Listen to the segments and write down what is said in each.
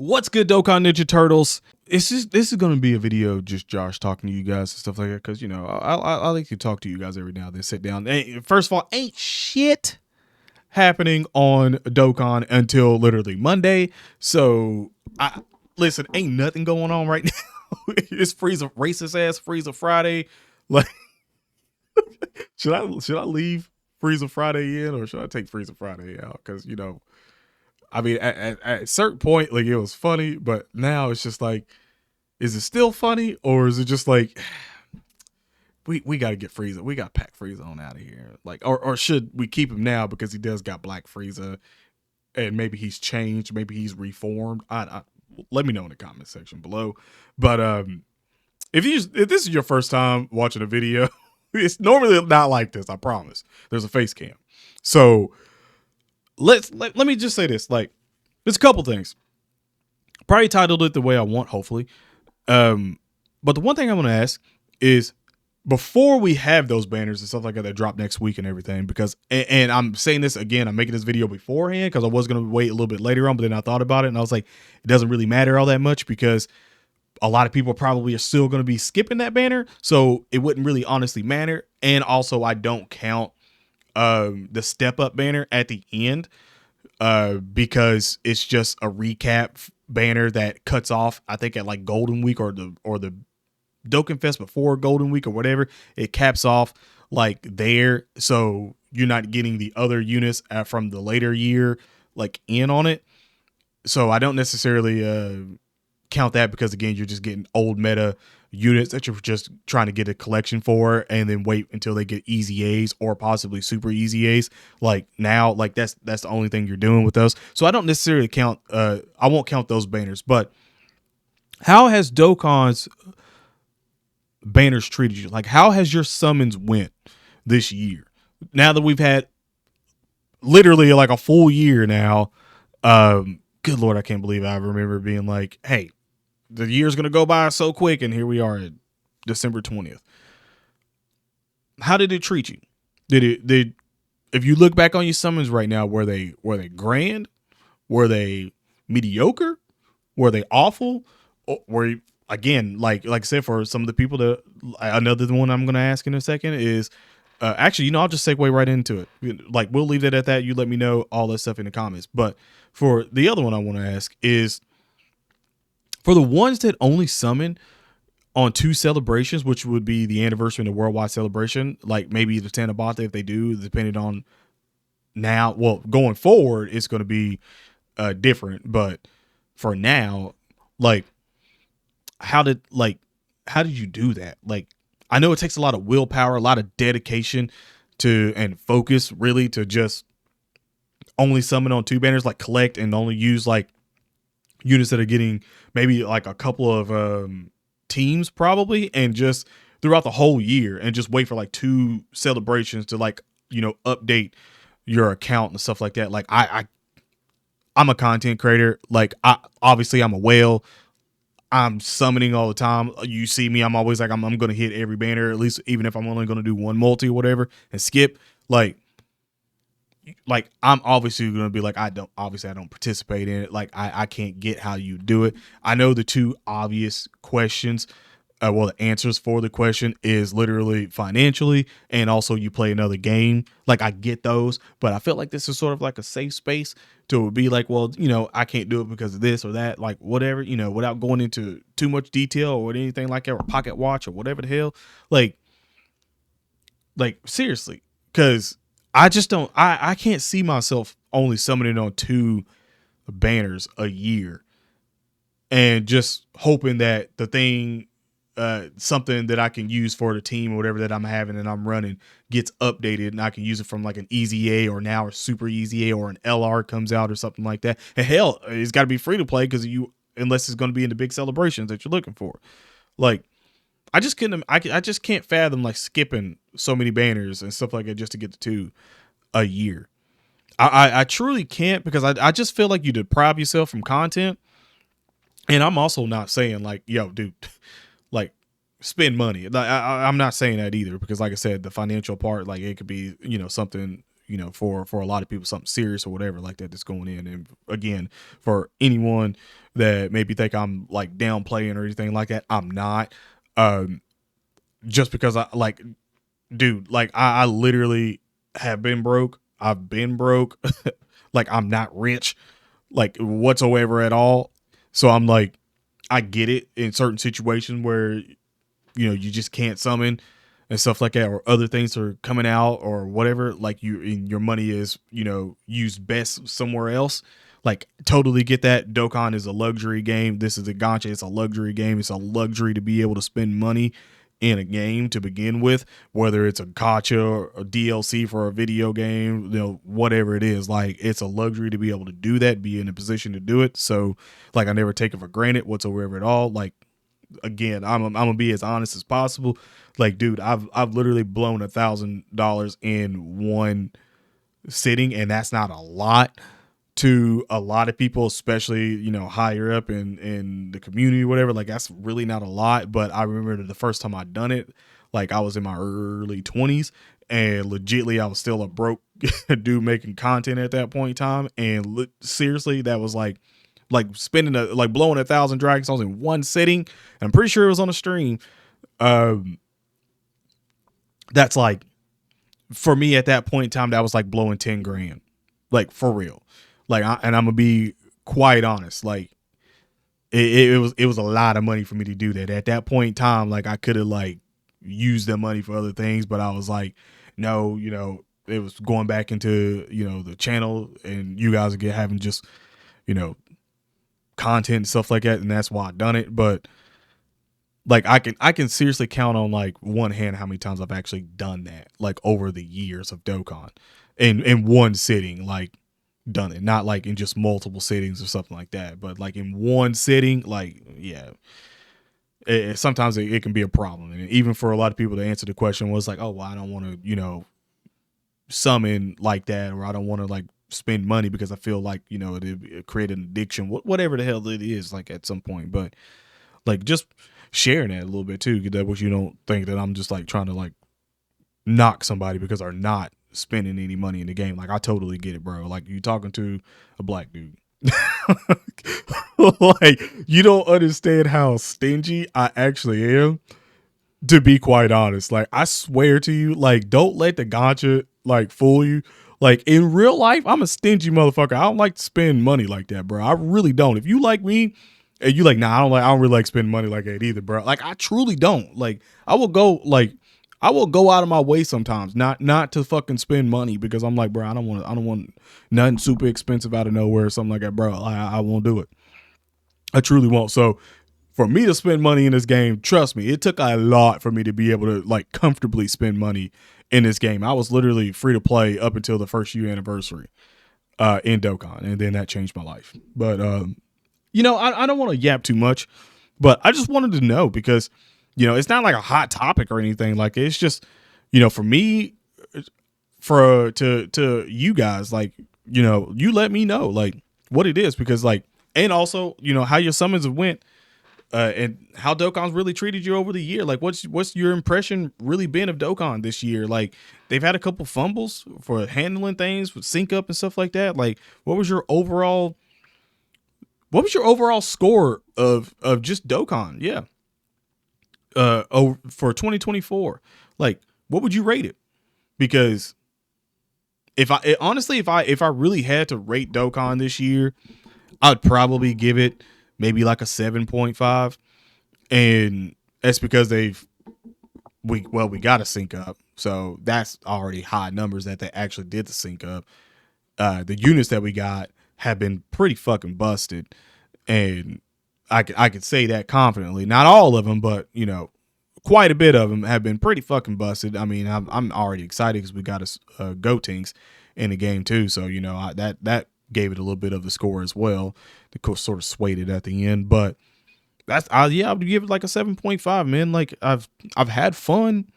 What's good, Dokkan Ninja Turtles? This is gonna be a video just Josh talking to you guys and stuff like that, because you know I like to talk to you guys every now and then. Sit down. First of all, ain't shit happening on Dokkan until literally Monday. So listen, ain't nothing going on right now. It's Frieza, racist ass Frieza Friday. Like, should I leave Frieza Friday in, or should I take Frieza Friday out? Because you know, I mean, at a certain point, like, it was funny, but now it's just like, is it still funny, or is it just like, we got to get Frieza, we got to pack Frieza on out of here, like, or should we keep him now because he does got Black Frieza, and maybe he's changed, maybe he's reformed. I let me know in the comment section below. But if this is your first time watching a video, it's normally not like this. I promise. There's a face cam, so. Let me just say this. Like, there's a couple things. Probably titled it the way I want, hopefully. But the one thing I want to ask is, before we have those banners and stuff like that drop next week and everything, because, and I'm saying this again, I'm making this video beforehand because I was going to wait a little bit later on, but then I thought about it and I was like, it doesn't really matter all that much because a lot of people probably are still going to be skipping that banner. So it wouldn't really honestly matter. And also, I don't count the step up banner at the end because it's just a recap banner that cuts off, I think, at like Golden Week or the Dokkan Fest before Golden Week or whatever. It caps off like there, so you're not getting the other units from the later year like in on it. So I don't necessarily count that, because again, you're just getting old meta units that you're just trying to get a collection for, and then wait until they get easy A's or possibly super easy A's. Like now, like that's the only thing you're doing with those. So I don't necessarily count. I won't count those banners. But how has Dokkan's banners treated you? Like, how has your summons went this year? Now that we've had literally like a full year now. Good Lord, I can't believe I remember being like, hey, the year's going to go by so quick, and here we are at December 20th. How did it treat you? Did if you look back on your summons right now, were they grand? Were they mediocre? Were they awful? Or were, again, like I said, for some of the people that, another one I'm going to ask in a second is, actually, you know, I'll just segue right into it. Like, we'll leave it at that. You let me know all that stuff in the comments. But for the other one I want to ask is, for the ones that only summon on 2 celebrations, which would be the anniversary and the worldwide celebration, like maybe the Tanabata, if they do, depending on now, well, going forward, it's going to be different. But for now, like, how did you do that? Like, I know it takes a lot of willpower, a lot of dedication and focus, really, to just only summon on 2 banners, like collect and only use like units that are getting maybe like a couple of teams probably, and just throughout the whole year, and just wait for like 2 celebrations to, like, you know, update your account and stuff like that. Like, I'm a content creator. Like, obviously I'm a whale. I'm summoning all the time. You see me, I'm always like, I'm going to hit every banner, at least, even if I'm only going to do 1 multi or whatever and skip. Like I'm obviously going to be like, I don't participate in it. Like, I can't get how you do it. I know the 2 obvious questions. Well, the answers for the question is literally financially, and also you play another game. Like, I get those, but I feel like this is sort of like a safe space to be like, well, you know, I can't do it because of this or that, like whatever, you know, without going into too much detail or anything like that, or pocket watch or whatever the hell. Like seriously, because I just don't, I can't see myself only summoning on 2 banners a year and just hoping that the thing, something that I can use for the team or whatever that I'm having and I'm running gets updated, and I can use it from like an easy A or now a super easy A, or an LR comes out or something like that. And hell, it's got to be free to play, because unless it's going to be in the big celebrations that you're looking for. Like, I just can't fathom like skipping so many banners and stuff like that just to get to 2 a year. I truly can't, because I just feel like you deprive yourself from content. And I'm also not saying like, yo, dude, like, spend money. I'm not saying that either, because like I said, the financial part, like, it could be, you know, something, you know, for a lot of people, something serious or whatever like that that's going in. And again, for anyone that maybe think I'm like downplaying or anything like that. I'm not. Just because I like, dude, like I literally have been broke. I've been broke. Like I'm not rich, like whatsoever at all. So I'm like, I get it in certain situations where you just can't summon and stuff like that, or other things are coming out or whatever, like your money is used best somewhere else. Like totally get that. Dokkan is a luxury game. This is a gacha. It's a luxury game. It's a luxury to be able to spend money in a game to begin with, whether it's a gacha or a DLC for a video game, whatever it is. Like it's a luxury to be able to do that, be in a position to do it. So like I never take it for granted whatsoever at all. Like again, I'm gonna be as honest as possible. Like, dude, I've literally blown $1,000 in one sitting, and that's not a lot to a lot of people, especially higher up in the community, or whatever. Like, that's really not a lot. But I remember the first time I done it, like I was in my early 20s, and legitly I was still a broke dude making content at that point in time. And seriously, that was like spending blowing 1,000 Dragon Stones in one sitting. And I'm pretty sure it was on a stream. That's like, for me at that point in time, that was like blowing 10 grand, like for real. Like, and I'm gonna be quite honest. Like it was a lot of money for me to do that at that point in time. Like I could have like used that money for other things, but I was like, no, it was going back into, the channel, and you guys are having just, content and stuff like that, and that's why I done it. But like I can seriously count on like one hand how many times I've actually done that, like over the years of Dokkan, in one sitting, like done it, not like in just multiple sittings or something like that, but like in one sitting. Like yeah, sometimes it can be a problem. And even for a lot of people to answer the question was like, oh well, I don't want to summon like that, or I don't want to like spend money because I feel like it create an addiction, whatever the hell it is, like at some point. But like just sharing that a little bit too, that way you don't think that I'm just like trying to like knock somebody because they're not spending any money in the game. Like I totally get it, bro. Like you talking to a black dude. Like you don't understand how stingy I actually am, to be quite honest. Like I swear to you, like don't let the gacha like fool you. Like in real life, I'm a stingy motherfucker. I don't like to spend money like that, bro. I really don't. If you like me and you like, nah, I don't really like spending money like that either, bro. Like I truly don't. Like I will go out of my way sometimes not to fucking spend money, because I'm like, bro, I don't want nothing super expensive out of nowhere or something like that, bro. I won't do it. I truly won't. So for me to spend money in this game, trust me, it took a lot for me to be able to like comfortably spend money in this game. I was literally free to play up until the first year anniversary in Dokkan, and then that changed my life. But I don't want to yap too much, but I just wanted to know, because it's not like a hot topic or anything. Like it's just for me, to you guys, like you let me know like what it is, because like, and also how your summons went. And how Dokkan's really treated you over the year. Like, what's your impression really been of Dokkan this year? Like, they've had a couple fumbles for handling things with sync up and stuff like that. Like, what was your overall score of just Dokkan? Yeah. For 2024, like, what would you rate it? Because if I really had to rate Dokkan this year, I'd probably give it maybe like a 7.5. And that's because we got to sync up. So that's already high numbers that they actually did the sync up. The units that we got have been pretty fucking busted. And I could say that confidently. Not all of them, but quite a bit of them have been pretty fucking busted. I mean, I'm already excited because we got a Gotenks in the game too. So, that gave it a little bit of the score as well. The course sort of swayed it at the end, but I would give it like a 7.5, man. Like I've had fun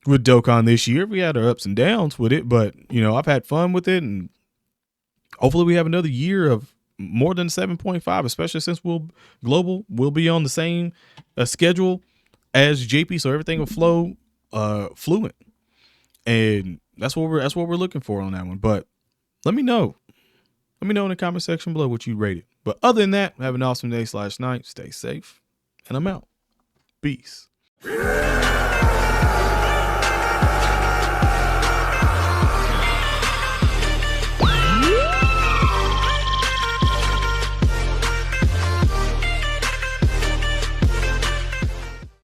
with Dokkan this year. We had our ups and downs with it, but I've had fun with it, and hopefully we have another year of more than 7.5, especially since we'll be on the same schedule as JP, so everything will flow fluent. And that's what we're looking for on that one. But let me know Let me know in the comment section below what you rate it. But other than that, have an awesome day/night. Stay safe. And I'm out. Peace.